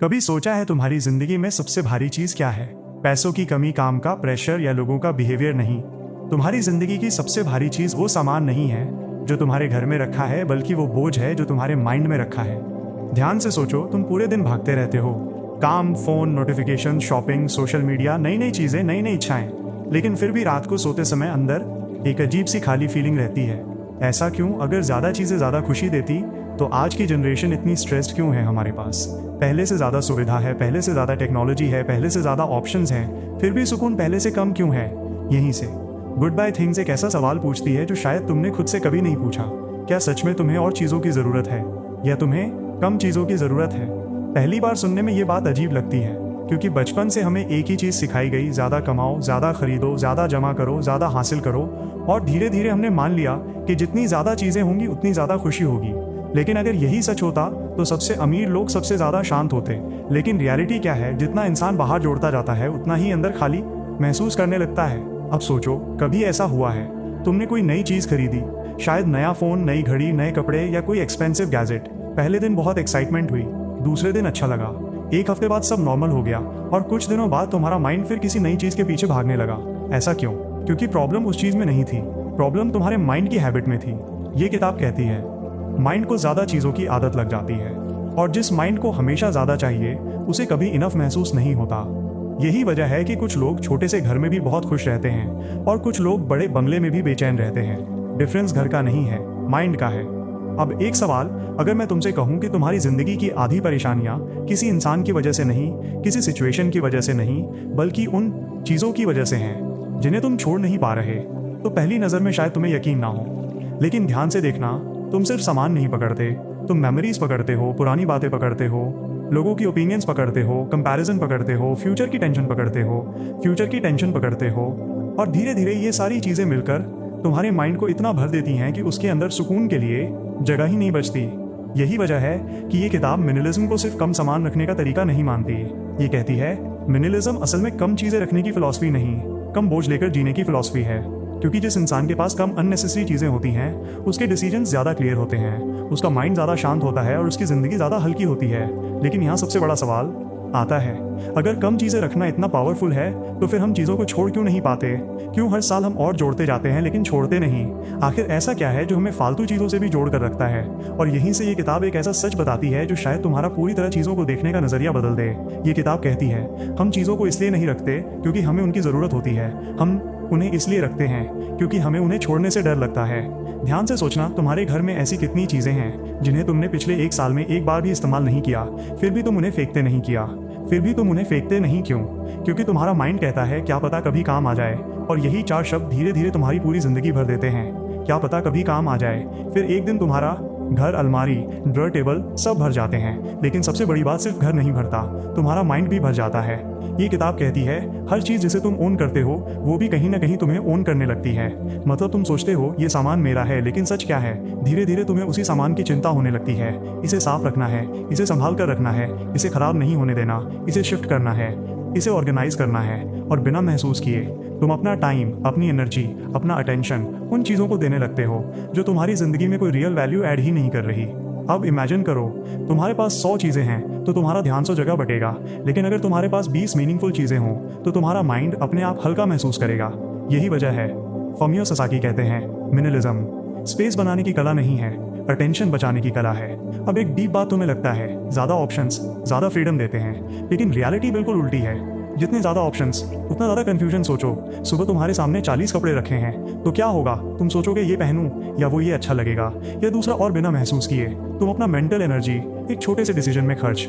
कभी सोचा है तुम्हारी जिंदगी में सबसे भारी चीज क्या है? पैसों की कमी, काम का प्रेशर या लोगों का बिहेवियर नहीं। तुम्हारी जिंदगी की सबसे भारी चीज वो सामान नहीं है जो तुम्हारे घर में रखा है, बल्कि वो बोझ है जो तुम्हारे माइंड में रखा है। ध्यान से सोचो, तुम पूरे दिन भागते रहते हो, काम, phone, notification, shopping, social media, नई नई चीजें, नई नई इच्छाएं, लेकिन फिर भी रात को सोते समय अंदर एक अजीब सी खाली फीलिंग रहती है। ऐसा क्यों? अगर ज्यादा चीजें ज्यादा खुशी देती तो आज की जनरेशन इतनी स्ट्रेस्ड क्यों है? हमारे पास पहले से ज्यादा सुविधा है, पहले से ज्यादा टेक्नोलॉजी है, पहले से ज्यादा ऑप्शंस हैं, फिर भी सुकून पहले से कम क्यों है? यहीं से गुड बाय थिंग्स एक ऐसा सवाल पूछती है जो शायद तुमने खुद से कभी नहीं पूछा। क्या सच में तुम्हें और चीजों की जरूरत है या तुम्हें कम चीजों की जरूरत है? पहली बार सुनने में ये बात अजीब लगती है, क्योंकि बचपन से हमें एक ही चीज सिखाई गई, ज्यादा कमाओ, ज्यादा खरीदो, ज्यादा जमा करो, ज्यादा हासिल करो, और धीरे धीरे हमने मान लिया कि जितनी ज्यादा चीजें होंगी उतनी ज्यादा खुशी होगी। लेकिन अगर यही सच होता तो सबसे अमीर लोग सबसे ज्यादा शांत होते। लेकिन रियलिटी क्या है? जितना इंसान बाहर जोड़ता जाता है उतना ही अंदर खाली महसूस करने लगता है। अब सोचो, कभी ऐसा हुआ है तुमने कोई नई चीज खरीदी, शायद नया फोन, नई घड़ी, नए कपड़े या कोई एक्सपेंसिव गैजेट। पहले दिन बहुत एक्साइटमेंट हुई, दूसरे दिन अच्छा लगा, एक हफ्ते बाद सब नॉर्मल हो गया, और कुछ दिनों बाद तुम्हारा माइंड फिर किसी नई चीज के पीछे भागने लगा। ऐसा क्यों? क्योंकि प्रॉब्लम उस चीज में नहीं थी, प्रॉब्लम तुम्हारे माइंड की हैबिट में थी। ये किताब कहती है माइंड को ज्यादा चीजों की आदत लग जाती है, और जिस माइंड को हमेशा ज्यादा चाहिए उसे कभी इनफ महसूस नहीं होता। यही वजह है कि कुछ लोग छोटे से घर में भी बहुत खुश रहते हैं और कुछ लोग बड़े बंगले में भी बेचैन रहते हैं। डिफरेंस घर का नहीं है, माइंड का है। अब एक सवाल, अगर मैं तुमसे कहूं कि तुम्हारी जिंदगी की आधी परेशानियां किसी इंसान की वजह से नहीं, किसी सिचुएशन की वजह से नहीं, बल्कि उन चीजों की वजह से हैं जिन्हें तुम छोड़ नहीं पा रहे, तो पहली नजर में शायद तुम्हें यकीन ना हो। लेकिन ध्यान से देखना, तुम सिर्फ सामान नहीं पकड़ते, तुम मेमोरीज पकड़ते हो, पुरानी बातें पकड़ते हो, लोगों की ओपिनियंस पकड़ते हो, कंपैरिजन पकड़ते हो, फ्यूचर की टेंशन पकड़ते हो, फ्यूचर की टेंशन पकड़ते हो, और धीरे धीरे ये सारी चीजें मिलकर तुम्हारे माइंड को इतना भर देती हैं कि उसके अंदर सुकून के लिए जगह ही नहीं बचती। यही वजह है कि ये किताब मिनिमलिज्म को सिर्फ कम सामान रखने का तरीका नहीं मानती। ये कहती है मिनिमलिज्म असल में कम चीजें रखने की फिलॉसफी नहीं, कम बोझ लेकर जीने की फिलॉसफी है। क्योंकि जिस इंसान के पास कम अननेसेसरी चीजें होती हैं उसके डिसीजंस ज्यादा क्लियर होते हैं, उसका माइंड ज्यादा शांत होता है और उसकी जिंदगी ज्यादा हल्की होती है। लेकिन यहाँ सबसे बड़ा सवाल आता है, अगर कम चीजें रखना इतना पावरफुल है तो फिर हम चीजों को छोड़ क्यों नहीं पाते? क्यों हर साल हम और जोड़ते जाते हैं लेकिन छोड़ते नहीं? आखिर ऐसा क्या है जो हमें फालतू चीजों से भी जोड़ कर रखता है? और यहीं से ये किताब एक ऐसा सच बताती है जो शायद तुम्हारा पूरी तरह चीजों को देखने का नजरिया बदल दे। ये किताब कहती है हम चीजों को इसलिए नहीं रखते क्योंकि हमें उनकी जरूरत होती है, हम उन्हें इसलिए रखते हैं क्योंकि हमें उन्हें छोड़ने से डर लगता है। ध्यान से सोचना, तुम्हारे घर में ऐसी कितनी चीजें हैं जिन्हें तुमने पिछले एक साल में एक बार भी इस्तेमाल नहीं किया, फिर भी तुम उन्हें फेंकते नहीं किया। फिर भी तुम उन्हें फेंकते नहीं क्यों? क्योंकि तुम्हारा माइंड कहता है क्या पता कभी काम आ जाए, और यही चार शब्द धीरे धीरे तुम्हारी पूरी जिंदगी भर देते हैं। क्या पता कभी काम आ जाए। फिर एक दिन तुम्हारा घर, अलमारी, ड्रॉअर, टेबल सब भर जाते हैं। लेकिन सबसे बड़ी बात, सिर्फ घर नहीं भरता, तुम्हारा माइंड भी भर जाता है। ये किताब कहती है हर चीज जिसे तुम ओन करते हो वो भी कहीं ना कहीं तुम्हें ओन करने लगती है। मतलब तुम सोचते हो ये सामान मेरा है, लेकिन सच क्या है? धीरे धीरे तुम्हें उसी सामान की चिंता होने लगती है। इसे साफ रखना है, इसे संभाल कर रखना है, इसे खराब नहीं होने देना, इसे शिफ्ट करना है, इसे ऑर्गेनाइज करना है। और बिना महसूस किए तुम अपना टाइम, अपनी एनर्जी, अपना अटेंशन उन चीज़ों को देने लगते हो जो तुम्हारी जिंदगी में कोई रियल वैल्यू ऐड ही नहीं कर रही। अब इमेजिन करो, तुम्हारे पास 100 चीज़ें हैं तो तुम्हारा ध्यान 100 जगह बटेगा। लेकिन अगर तुम्हारे पास 20 मीनिंगफुल चीज़ें हों तो तुम्हारा माइंड अपने आप हल्का महसूस करेगा। यही वजह है फमियो सासाकी कहते हैं मिनिमलिज्म स्पेस बनाने की कला नहीं है, अटेंशन बचाने की कला है। अब एक डीप बात तुम्हें लगता है ज़्यादा ऑप्शंस ज़्यादा फ्रीडम देते हैं, लेकिन रियलिटी बिल्कुल उल्टी है। जितने ज़्यादा ऑप्शंस उतना ज़्यादा कन्फ्यूजन। सोचो, सुबह तुम्हारे सामने 40 कपड़े रखे हैं तो क्या होगा? तुम सोचोगे ये पहनूं या वो ये अच्छा लगेगा या दूसरा, और बिना महसूस किए तुम अपना मेंटल एनर्जी एक छोटे से डिसीजन में खर्च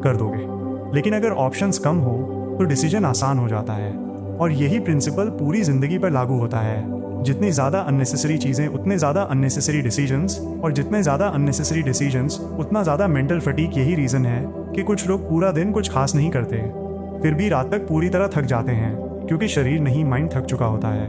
कर दोगे। लेकिन अगर ऑप्शंस कम हो तो डिसीजन आसान हो जाता है। और यही प्रिंसिपल पूरी जिंदगी पर लागू होता है। जितनी ज़्यादा अननेसेसरी चीज़ें उतने ज़्यादा अननेसेसरी डिसीजंस, और जितने ज़्यादा अननेसेसरी डिसीजंस उतना ज़्यादा मेंटल फटीग। यही रीज़न है कि कुछ लोग पूरा दिन कुछ खास नहीं करते फिर भी रात तक पूरी तरह थक जाते हैं, क्योंकि शरीर नहीं, माइंड थक चुका होता है।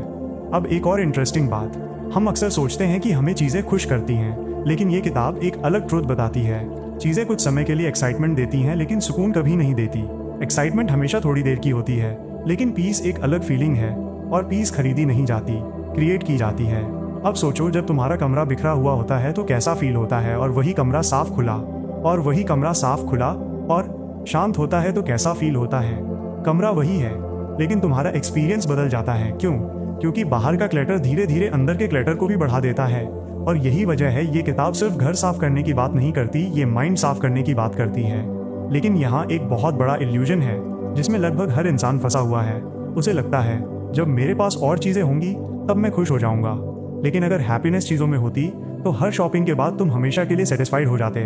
अब एक और इंटरेस्टिंग बात, हम अक्सर सोचते हैं कि हमें चीज़ें खुश करती हैं, लेकिन ये किताब एक अलग ट्रुथ बताती है। चीज़ें कुछ समय के लिए एक्साइटमेंट देती हैं लेकिन सुकून कभी नहीं देती। एक्साइटमेंट हमेशा थोड़ी देर की होती है, लेकिन पीस एक अलग फीलिंग है, और पीस खरीदी नहीं जाती, क्रिएट की जाती है। अब सोचो, जब तुम्हारा कमरा बिखरा हुआ होता है तो कैसा फील होता है, और वही कमरा साफ खुला, और शांत होता है तो कैसा फील होता है? कमरा वही है, लेकिन तुम्हारा एक्सपीरियंस बदल जाता है। क्यों? क्योंकि बाहर का क्लटर धीरे धीरे अंदर के क्लटर को भी बढ़ा देता है। और यही वजह है ये किताब सिर्फ घर साफ करने की बात नहीं करती, ये माइंड साफ करने की बात करती है। लेकिन यहाँ एक बहुत बड़ा इल्यूजन है जिसमें लगभग हर इंसान फंसा हुआ है। उसे लगता है जब मेरे पास और चीज़ें होंगी तब मैं खुश हो जाऊंगा। लेकिन अगर हैप्पीनेस चीज़ों में होती तो हर शॉपिंग के बाद तुम हमेशा के लिए सेटिस्फाइड हो जाते।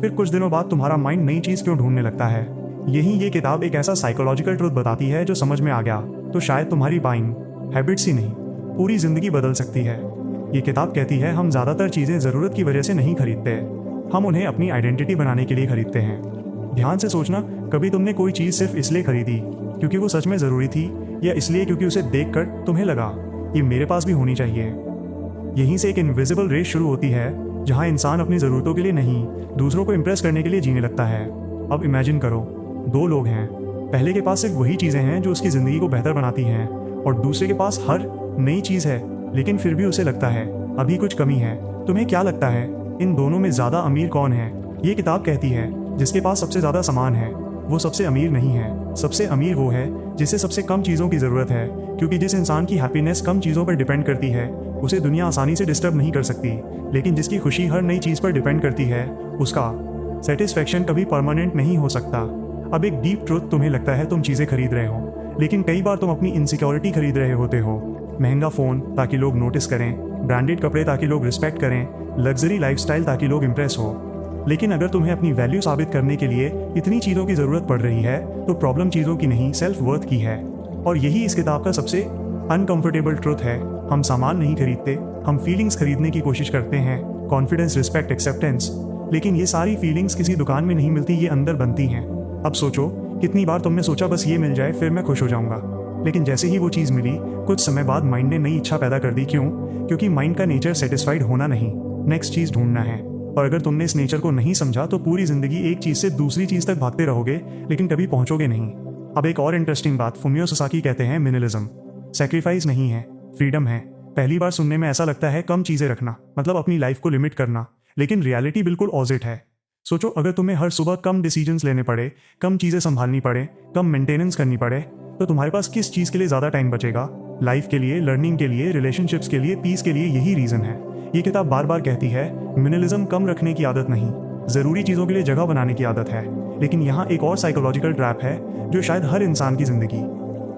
फिर कुछ दिनों बाद तुम्हारा माइंड नई चीज़ क्यों ढूंढने लगता है। यही ये किताब एक ऐसा साइकोलॉजिकल ट्रुथ बताती है जो समझ में आ गया तो शायद तुम्हारी बाइंग हैबिट्स ही नहीं पूरी ज़िंदगी बदल सकती है। ये किताब कहती है हम ज़्यादातर चीज़ें ज़रूरत की वजह से नहीं खरीदते, हम उन्हें अपनी आइडेंटिटी बनाने के लिए खरीदते हैं। ध्यान से सोचना, कभी तुमने कोई चीज़ सिर्फ इसलिए खरीदी क्योंकि वो सच में ज़रूरी थी, या इसलिए क्योंकि उसे देखकर तुम्हें लगा ये मेरे पास भी होनी चाहिए। यहीं से एक इनविजिबल रेस शुरू होती है जहाँ इंसान अपनी ज़रूरतों के लिए नहीं, दूसरों को इम्प्रेस करने के लिए जीने लगता है। अब इमेजिन करो, दो लोग हैं, पहले के पास सिर्फ वही चीज़ें हैं जो उसकी ज़िंदगी को बेहतर बनाती हैं, और दूसरे के पास हर नई चीज़ है, लेकिन फिर भी उसे लगता है अभी कुछ कमी है। तुम्हें क्या लगता है इन दोनों में ज़्यादा अमीर कौन है? ये किताब कहती है जिसके पास सबसे ज़्यादा सामान है वो सबसे अमीर नहीं है। सबसे अमीर वो है जिसे सबसे कम चीज़ों की ज़रूरत है, क्योंकि जिस इंसान की हैप्पीनेस कम चीज़ों पर डिपेंड करती है उसे दुनिया आसानी से डिस्टर्ब नहीं कर सकती। लेकिन जिसकी खुशी हर नई चीज़ पर डिपेंड करती है उसका सेटिस्फैक्शन कभी परमानेंट नहीं हो सकता। अब एक डीप ट्रुथ, तुम्हें लगता है तुम चीज़ें खरीद रहे हो, लेकिन कई बार तुम अपनी इनसिक्योरिटी खरीद रहे होते हो। महंगा फ़ोन ताकि लोग नोटिस करें, ब्रांडेड कपड़े ताकि लोग रिस्पेक्ट करें, लग्जरी लाइफस्टाइल ताकि लोग इम्प्रेस हो। लेकिन अगर तुम्हें अपनी वैल्यू साबित करने के लिए इतनी चीज़ों की ज़रूरत पड़ रही है तो प्रॉब्लम चीज़ों की नहीं, सेल्फ वर्थ की है। और यही इस किताब का सबसे अनकंफर्टेबल ट्रुथ है। हम सामान नहीं खरीदते, हम फीलिंग्स खरीदने की कोशिश करते हैं, कॉन्फिडेंस, रिस्पेक्ट, एक्सेप्टेंस। लेकिन ये सारी फीलिंग्स किसी दुकान में नहीं मिलती, ये अंदर बनती हैं। अब सोचो, कितनी बार तुमने सोचा बस ये मिल जाए फिर मैं खुश हो जाऊंगा, लेकिन जैसे ही वो चीज़ मिली कुछ समय बाद माइंड ने नई इच्छा पैदा कर दी। क्यों? क्योंकि माइंड का नेचर सेटिस्फाइड होना नहीं, नेक्स्ट चीज़ ढूंढना है। और अगर तुमने इस नेचर को नहीं समझा तो पूरी ज़िंदगी एक चीज़ से दूसरी चीज़ तक भागते रहोगे, लेकिन कभी पहुंचोगे नहीं। अब एक और इंटरेस्टिंग बात, फुमियो सोसाकी कहते हैं मिनिमलिज्म सैक्रिफाइस नहीं है, फ्रीडम है। पहली बार सुनने में ऐसा लगता है कम चीज़ें रखना मतलब अपनी लाइफ को लिमिट करना, लेकिन रियलिटी बिल्कुल ऑपोजिट है। सोचो, अगर तुम्हें हर सुबह कम डिसीजंस लेने पड़े, कम चीज़ें संभालनी पड़े, कम मेंटेनेंस करनी पड़े, तो तुम्हारे पास किस चीज़ के लिए ज़्यादा टाइम बचेगा? लाइफ के लिए, लर्निंग के लिए, रिलेशनशिप्स के लिए, पीस के लिए। यही रीज़न है ये किताब बार बार कहती है मिनिमलिज्म कम रखने की आदत नहीं, ज़रूरी चीज़ों के लिए जगह बनाने की आदत है। लेकिन यहाँ एक और साइकोलॉजिकल ट्रैप है जो शायद हर इंसान की ज़िंदगी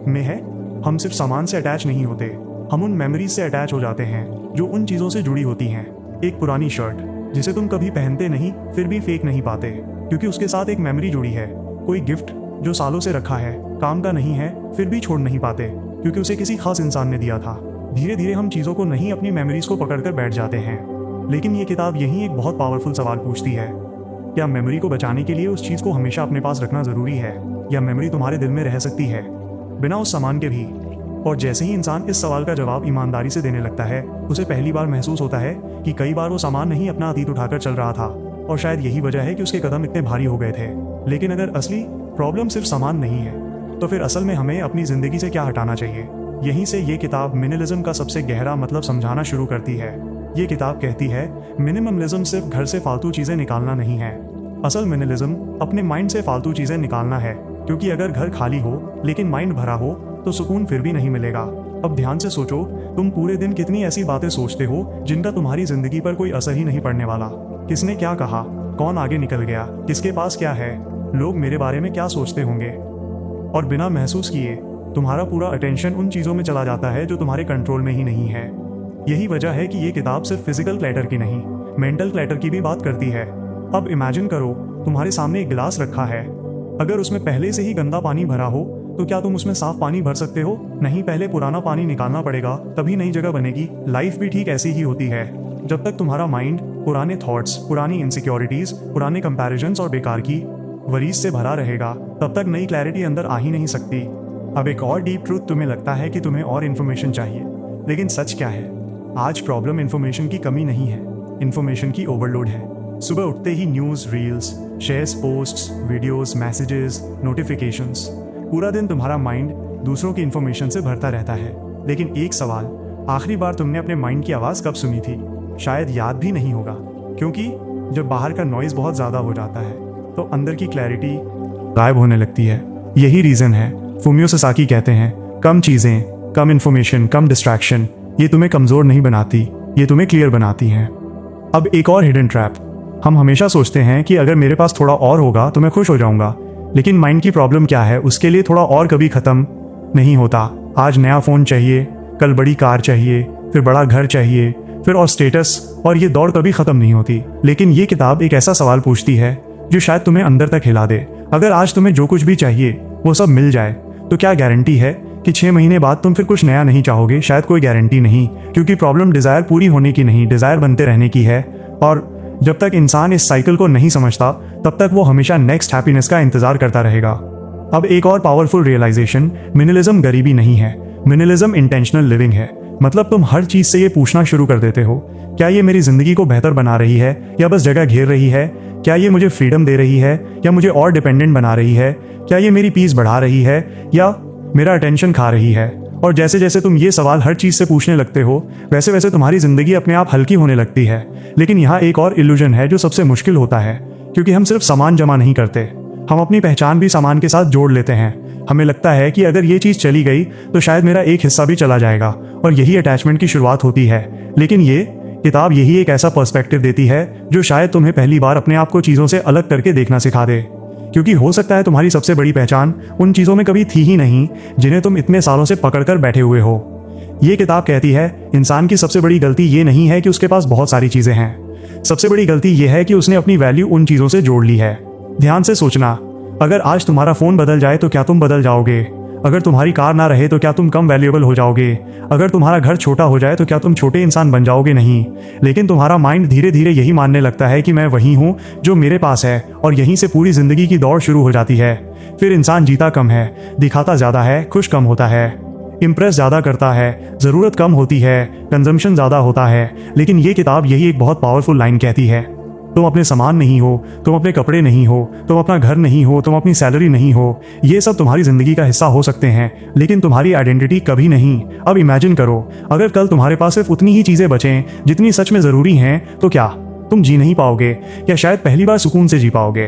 में है। हम सिर्फ सामान से अटैच नहीं होते, हम उन मेमोरीज से अटैच हो जाते हैं जो उन चीज़ों से जुड़ी होती हैं। एक पुरानी शर्ट जिसे तुम कभी पहनते नहीं फिर भी फेंक नहीं पाते क्योंकि उसके साथ एक मेमोरी जुड़ी है। कोई गिफ्ट जो सालों से रखा है, काम का नहीं है, फिर भी छोड़ नहीं पाते क्योंकि उसे किसी खास इंसान ने दिया था। धीरे धीरे हम चीज़ों को नहीं, अपनी मेमोरीज को पकड़कर बैठ जाते हैं। लेकिन ये किताब यहीं एक बहुत पावरफुल सवाल पूछती है, क्या मेमोरी को बचाने के लिए उस चीज़ को हमेशा अपने पास रखना ज़रूरी है, या मेमोरी तुम्हारे दिल में रह सकती है बिना उस सामान के भी? और जैसे ही इंसान इस सवाल का जवाब ईमानदारी से देने लगता है उसे पहली बार महसूस होता है कि कई बार वो सामान नहीं अपना अतीत उठाकर चल रहा था, और शायद यही वजह है कि उसके कदम इतने भारी हो गए थे। लेकिन अगर असली प्रॉब्लम सिर्फ सामान नहीं है तो फिर असल में हमें अपनी ज़िंदगी से क्या हटाना चाहिए? यहीं से ये किताब मिनिमलिज्म का सबसे गहरा मतलब समझाना शुरू करती है। ये किताब कहती है मिनिमलिज्म सिर्फ घर से फालतू चीज़ें निकालना नहीं है, असल मिनिमलिज्म अपने माइंड से फालतू चीज़ें निकालना है। क्योंकि अगर घर खाली हो लेकिन माइंड भरा हो तो सुकून फिर भी नहीं मिलेगा। अब ध्यान से सोचो, तुम पूरे दिन कितनी ऐसी बातें सोचते हो जिनका तुम्हारी जिंदगी पर कोई असर ही नहीं पड़ने वाला। किसने क्या कहा, कौन आगे निकल गया, किसके पास क्या है, लोग मेरे बारे में क्या सोचते होंगे, और बिना महसूस किए तुम्हारा पूरा अटेंशन उन चीज़ों में चला जाता है जो तुम्हारे कंट्रोल में ही नहीं है। यही वजह है कि ये किताब सिर्फ फिजिकल क्लैटर की नहीं, मेंटल क्लैटर की भी बात करती है। अब इमेजिन करो, तुम्हारे सामने एक गिलास रखा है, अगर उसमें पहले से ही गंदा पानी भरा हो तो क्या तुम उसमें साफ पानी भर सकते हो? नहीं, पहले पुराना पानी निकालना पड़ेगा, तभी नई जगह बनेगी। लाइफ भी ठीक ऐसी ही होती है। जब तक तुम्हारा माइंड पुराने थॉट्स, पुरानी इनसिक्योरिटीज, पुराने कंपैरिजन्स और बेकार की वरीज से भरा रहेगा, तब तक नई क्लैरिटी अंदर आ ही नहीं सकती। अब एक और डीप ट्रूथ, तुम्हें लगता है कि तुम्हें और इन्फॉर्मेशन चाहिए, लेकिन सच क्या है? आज प्रॉब्लम इन्फॉर्मेशन की कमी नहीं है, इन्फॉर्मेशन की ओवरलोड है। सुबह उठते ही news, reels, shares, posts, videos, messages, notifications, पूरा दिन तुम्हारा माइंड दूसरों की इन्फॉर्मेशन से भरता रहता है। लेकिन एक सवाल, आखिरी बार तुमने अपने माइंड की आवाज़ कब सुनी थी? शायद याद भी नहीं होगा, क्योंकि जब बाहर का नॉइज़ बहुत ज़्यादा हो जाता है तो अंदर की क्लैरिटी गायब होने लगती है। यही रीज़न है फुमियो सासाकी कहते हैं, कम चीज़ें, कम इन्फॉर्मेशन, कम डिस्ट्रैक्शन ये तुम्हें कमज़ोर नहीं बनाती, ये तुम्हें क्लियर बनाती हैं। अब एक और हिडन ट्रैप, हम हमेशा सोचते हैं कि अगर मेरे पास थोड़ा और होगा तो मैं खुश हो जाऊंगा। लेकिन माइंड की प्रॉब्लम क्या है, उसके लिए थोड़ा और कभी ख़त्म नहीं होता। आज नया फ़ोन चाहिए, कल बड़ी कार चाहिए, फिर बड़ा घर चाहिए, फिर और स्टेटस, और ये दौड़ कभी ख़त्म नहीं होती। लेकिन ये किताब एक ऐसा सवाल पूछती है जो शायद तुम्हें अंदर तक हिला दे। अगर आज तुम्हें जो कुछ भी चाहिए वो सब मिल जाए तो क्या गारंटी है कि 6 महीने बाद तुम फिर कुछ नया नहीं चाहोगे? शायद कोई गारंटी नहीं, क्योंकि प्रॉब्लम डिज़ायर पूरी होने की नहीं, डिज़ायर बनते रहने की है। और जब तक इंसान इस साइकिल को नहीं समझता तब तक वो हमेशा नेक्स्ट हैप्पीनेस का इंतजार करता रहेगा। अब एक और पावरफुल रियलाइजेशन, मिनिमलिज्म गरीबी नहीं है, मिनिमलिज्म इंटेंशनल लिविंग है। मतलब तुम हर चीज़ से ये पूछना शुरू कर देते हो, क्या ये मेरी ज़िंदगी को बेहतर बना रही है या बस जगह घेर रही है? क्या ये मुझे फ्रीडम दे रही है या मुझे और डिपेंडेंट बना रही है? क्या ये मेरी पीस बढ़ा रही है या मेरा अटेंशन खा रही है? और जैसे जैसे तुम ये सवाल हर चीज़ से पूछने लगते हो वैसे वैसे तुम्हारी ज़िंदगी अपने आप हल्की होने लगती है। लेकिन यहाँ एक और इल्यूजन है जो सबसे मुश्किल होता है, क्योंकि हम सिर्फ सामान जमा नहीं करते, हम अपनी पहचान भी सामान के साथ जोड़ लेते हैं। हमें लगता है कि अगर ये चीज़ चली गई तो शायद मेरा एक हिस्सा भी चला जाएगा, और यही अटैचमेंट की शुरुआत होती है। लेकिन ये किताब यही एक ऐसा पर्सपेक्टिव देती है जो शायद तुम्हें पहली बार अपने आप को चीज़ों से अलग करके देखना सिखा दे। क्योंकि हो सकता है तुम्हारी सबसे बड़ी पहचान उन चीज़ों में कभी थी ही नहीं जिन्हें तुम इतने सालों से पकड़ कर बैठे हुए हो। ये किताब कहती है इंसान की सबसे बड़ी गलती ये नहीं है कि उसके पास बहुत सारी चीज़ें हैं, सबसे बड़ी गलती ये है कि उसने अपनी वैल्यू उन चीज़ों से जोड़ ली है। ध्यान से सोचना, अगर आज तुम्हारा फ़ोन बदल जाए तो क्या तुम बदल जाओगे? अगर तुम्हारी कार ना रहे तो क्या तुम कम वैल्यूएबल हो जाओगे? अगर तुम्हारा घर छोटा हो जाए तो क्या तुम छोटे इंसान बन जाओगे? नहीं। लेकिन तुम्हारा माइंड धीरे धीरे यही मानने लगता है कि मैं वही हूँ जो मेरे पास है, और यहीं से पूरी ज़िंदगी की दौड़ शुरू हो जाती है। फिर इंसान जीता कम है, दिखाता ज़्यादा है, खुश कम होता है, इम्प्रेस ज़्यादा करता है, ज़रूरत कम होती है, कंजम्पशन ज़्यादा होता है। लेकिन ये किताब यही एक बहुत पावरफुल लाइन कहती है, तुम अपने सामान नहीं हो, तुम अपने कपड़े नहीं हो, तुम अपना घर नहीं हो, तुम अपनी सैलरी नहीं हो। ये सब तुम्हारी ज़िंदगी का हिस्सा हो सकते हैं लेकिन तुम्हारी आइडेंटिटी कभी नहीं। अब इमेजिन करो, अगर कल तुम्हारे पास सिर्फ उतनी ही चीज़ें बचें जितनी सच में ज़रूरी हैं तो क्या तुम जी नहीं पाओगे, या शायद पहली बार सुकून से जी पाओगे?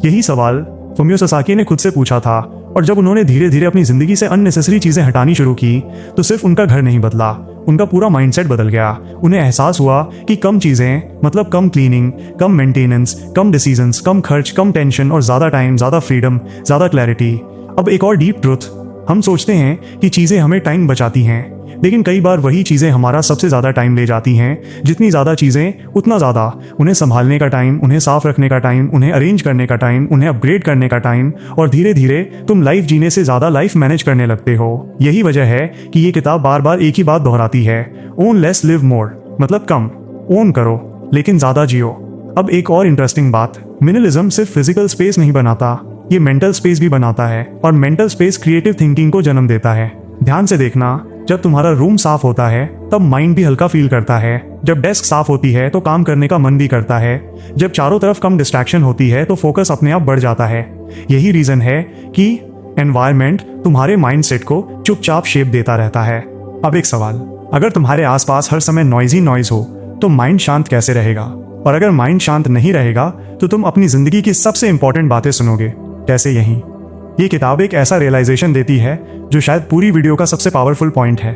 यही सवाल फुमियो सासाकी ने खुद से पूछा था, और जब उन्होंने धीरे धीरे अपनी ज़िंदगी से अननेसेसरी चीज़ें हटानी शुरू की तो सिर्फ उनका घर नहीं बदला, उनका पूरा माइंडसेट बदल गया। उन्हें एहसास हुआ कि कम चीज़ें मतलब कम क्लीनिंग, कम मेंटेनेंस, कम डिसीजंस, कम खर्च, कम टेंशन, और ज़्यादा टाइम, ज़्यादा फ्रीडम, ज़्यादा क्लैरिटी। अब एक और डीप ट्रुथ, हम सोचते हैं कि चीज़ें हमें टाइम बचाती हैं, लेकिन कई बार वही चीज़ें हमारा सबसे ज़्यादा टाइम ले जाती हैं। जितनी ज़्यादा चीज़ें उतना ज़्यादा उन्हें संभालने का टाइम, उन्हें साफ रखने का टाइम, उन्हें अरेंज करने का टाइम, उन्हें अपग्रेड करने का टाइम, और धीरे धीरे तुम लाइफ जीने से ज़्यादा लाइफ मैनेज करने लगते हो। यही वजह है कि ये किताब बार बार एक ही बात दोहराती है, ओन लेस लिव मोर, मतलब कम ओन करो लेकिन ज़्यादा जियो। अब एक और इंटरेस्टिंग बात, मिनिमलिज्म सिर्फ फिजिकल स्पेस नहीं बनाता, ये मेंटल स्पेस भी बनाता है, और मेंटल स्पेस क्रिएटिव थिंकिंग को जन्म देता है। ध्यान से देखना, जब तुम्हारा रूम साफ होता है तब माइंड भी हल्का फील करता है, जब डेस्क साफ होती है तो काम करने का मन भी करता है, जब चारों तरफ कम डिस्ट्रैक्शन होती है तो फोकस अपने आप बढ़ जाता है। यही रीजन है कि एनवायरनमेंट तुम्हारे माइंडसेट को चुपचाप शेप देता रहता है। अब एक सवाल, अगर तुम्हारे आसपास हर समय नॉइज हो तो माइंड शांत कैसे रहेगा? और अगर माइंड शांत नहीं रहेगा तो तुम अपनी जिंदगी की सबसे इंपॉर्टेंट बातें सुनोगे कैसे? यहीं ये किताब एक ऐसा रियलाइजेशन देती है जो शायद पूरी वीडियो का सबसे पावरफुल पॉइंट है।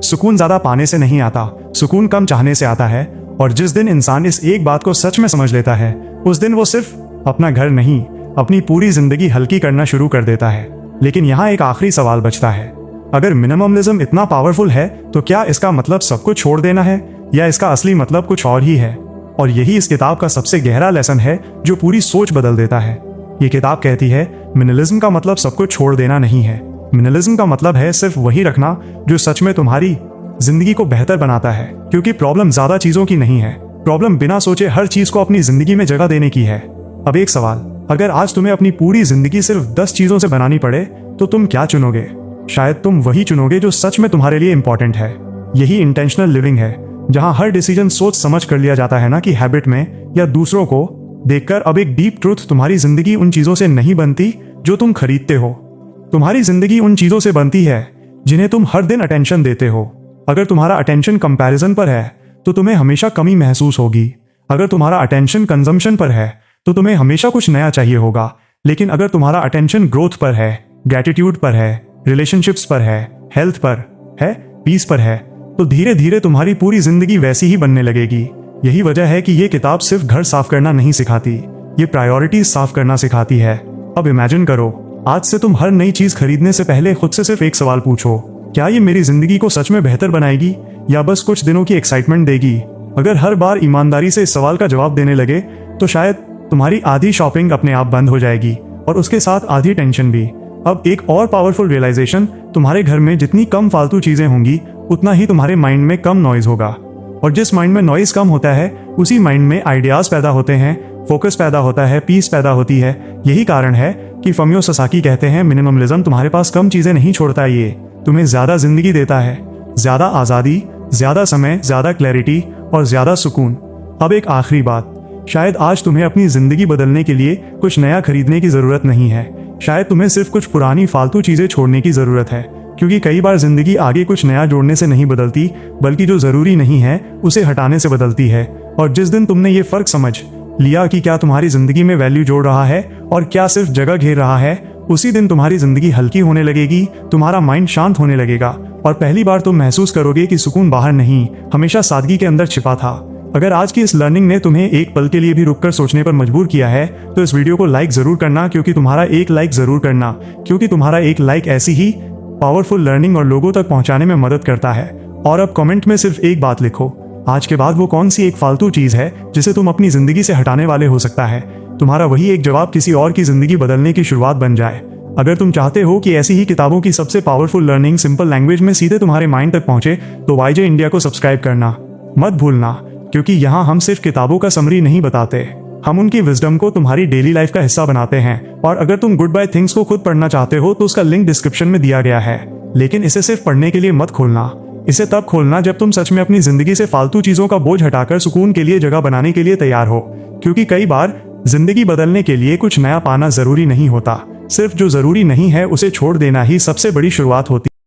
सुकून ज़्यादा पाने से नहीं आता, सुकून कम चाहने से आता है। और जिस दिन इंसान इस एक बात को सच में समझ लेता है उस दिन वो सिर्फ अपना घर नहीं, अपनी पूरी जिंदगी हल्की करना शुरू कर देता है। लेकिन यहाँ एक आखिरी सवाल बचता है, अगर मिनिमलिज्म इतना पावरफुल है तो क्या इसका मतलब सब कुछ छोड़ देना है, या इसका असली मतलब कुछ और ही है? और यही इस किताब का सबसे गहरा लेसन है जो पूरी सोच बदल देता है। ये किताब कहती है मिनिमलिज्म का मतलब सब कुछ छोड़ देना नहीं है, मिनिमलिज्म का मतलब है सिर्फ वही रखना जो सच में तुम्हारी जिंदगी को बेहतर बनाता है। क्योंकि प्रॉब्लम ज्यादा चीजों की नहीं है, प्रॉब्लम बिना सोचे हर चीज को अपनी जिंदगी में जगह देने की है। अब एक सवाल, अगर आज तुम्हें अपनी पूरी जिंदगी सिर्फ 10 चीजों से बनानी पड़े तो तुम क्या चुनोगे? शायद तुम वही चुनोगे जो सच में तुम्हारे लिए इंपॉर्टेंट है। यही इंटेंशनल लिविंग है, जहां हर डिसीजन सोच समझ कर लिया जाता है, ना कि हैबिट में या दूसरों को देखकर। अब एक डीप ट्रूथ, तुम्हारी जिंदगी उन चीजों से नहीं बनती जो तुम खरीदते हो, तुम्हारी जिंदगी उन चीजों से बनती है जिन्हें तुम हर दिन अटेंशन देते हो। अगर तुम्हारा अटेंशन कंपैरिजन पर है तो तुम्हें हमेशा कमी महसूस होगी। अगर तुम्हारा अटेंशन कंजम्पशन पर है तो तुम्हें हमेशा कुछ नया चाहिए होगा। लेकिन अगर तुम्हारा अटेंशन ग्रोथ पर है, ग्रेटिट्यूड पर है, रिलेशनशिप्स पर है, हेल्थ पर है, पीस पर है, तो धीरे धीरे तुम्हारी पूरी जिंदगी वैसी ही बनने लगेगी। यही वजह है कि ये किताब सिर्फ घर साफ करना नहीं सिखाती, ये प्रायोरिटीज साफ करना सिखाती है। अब इमेजिन करो, आज से तुम हर नई चीज खरीदने से पहले खुद से सिर्फ एक सवाल पूछो, क्या ये मेरी जिंदगी को सच में बेहतर बनाएगी या बस कुछ दिनों की एक्साइटमेंट देगी? अगर हर बार ईमानदारी से इस सवाल का जवाब देने लगे तो शायद तुम्हारी आधी शॉपिंग अपने आप बंद हो जाएगी और उसके साथ आधी टेंशन भी। अब एक और पावरफुल रियलाइजेशन, तुम्हारे घर में जितनी कम फालतू चीजें होंगी उतना ही तुम्हारे माइंड में कम नॉइज होगा, और जिस माइंड में नॉइज कम होता है उसी माइंड में आइडियाज पैदा होते हैं, फोकस पैदा होता है, पीस पैदा होती है। यही कारण है कि फमियो ससाकी कहते हैं, मिनिमलिज्म तुम्हारे पास कम चीजें नहीं छोड़ता, ये तुम्हें ज्यादा जिंदगी देता है, ज्यादा आजादी, ज्यादा समय, ज्यादा क्लैरिटी और ज्यादा सुकून। अब एक आखिरी बात, शायद आज तुम्हें अपनी जिंदगी बदलने के लिए कुछ नया खरीदने की जरूरत नहीं है, शायद तुम्हें सिर्फ कुछ पुरानी फालतू चीजें छोड़ने की जरूरत है, क्योंकि कई बार जिंदगी आगे कुछ नया जोड़ने से नहीं बदलती, बल्कि जो जरूरी नहीं है उसे हटाने से बदलती है। और जिस दिन तुमने ये फर्क समझ लिया कि क्या तुम्हारी जिंदगी में वैल्यू जोड़ रहा है और क्या सिर्फ जगह घेर रहा है, उसी दिन तुम्हारी जिंदगी हल्की होने लगेगी, तुम्हारा माइंड शांत होने लगेगा और पहली बार तुम महसूस करोगे कि सुकून बाहर नहीं, हमेशा सादगी के अंदर छिपा था। अगर आज की इस लर्निंग ने तुम्हें एक पल के लिए भी रुककर सोचने पर मजबूर किया है तो इस वीडियो को लाइक जरूर करना, क्योंकि तुम्हारा एक लाइक ऐसी ही पावरफुल लर्निंग और लोगों तक पहुंचाने में मदद करता है। और अब कमेंट में सिर्फ एक बात लिखो, आज के बाद वो कौन सी एक फालतू चीज है जिसे तुम अपनी जिंदगी से हटाने वाले हो सकता है तुम्हारा वही एक जवाब किसी और की जिंदगी बदलने की शुरुआत बन जाए। अगर तुम चाहते हो कि ऐसी ही किताबों की सबसे पावरफुल लर्निंग सिंपल लैंग्वेज में सीधे तुम्हारे माइंड तक पहुंचे तो वाईजे इंडिया को सब्सक्राइब करना मत भूलना, क्योंकि यहाँ हम सिर्फ किताबों का समरी नहीं बताते, हम उनकी विजडम को तुम्हारी डेली लाइफ का हिस्सा बनाते हैं। और अगर तुम गुड बाय थिंग्स को खुद पढ़ना चाहते हो तो उसका लिंक डिस्क्रिप्शन में दिया गया है, लेकिन इसे सिर्फ पढ़ने के लिए मत खोलना, इसे तब खोलना जब तुम सच में अपनी जिंदगी से फालतू चीजों का बोझ हटाकर सुकून के लिए जगह बनाने के लिए तैयार हो। क्योंकि कई बार जिंदगी बदलने के लिए कुछ नया पाना जरूरी नहीं होता, सिर्फ जो जरूरी नहीं है उसे छोड़ देना ही सबसे बड़ी शुरुआत होती है।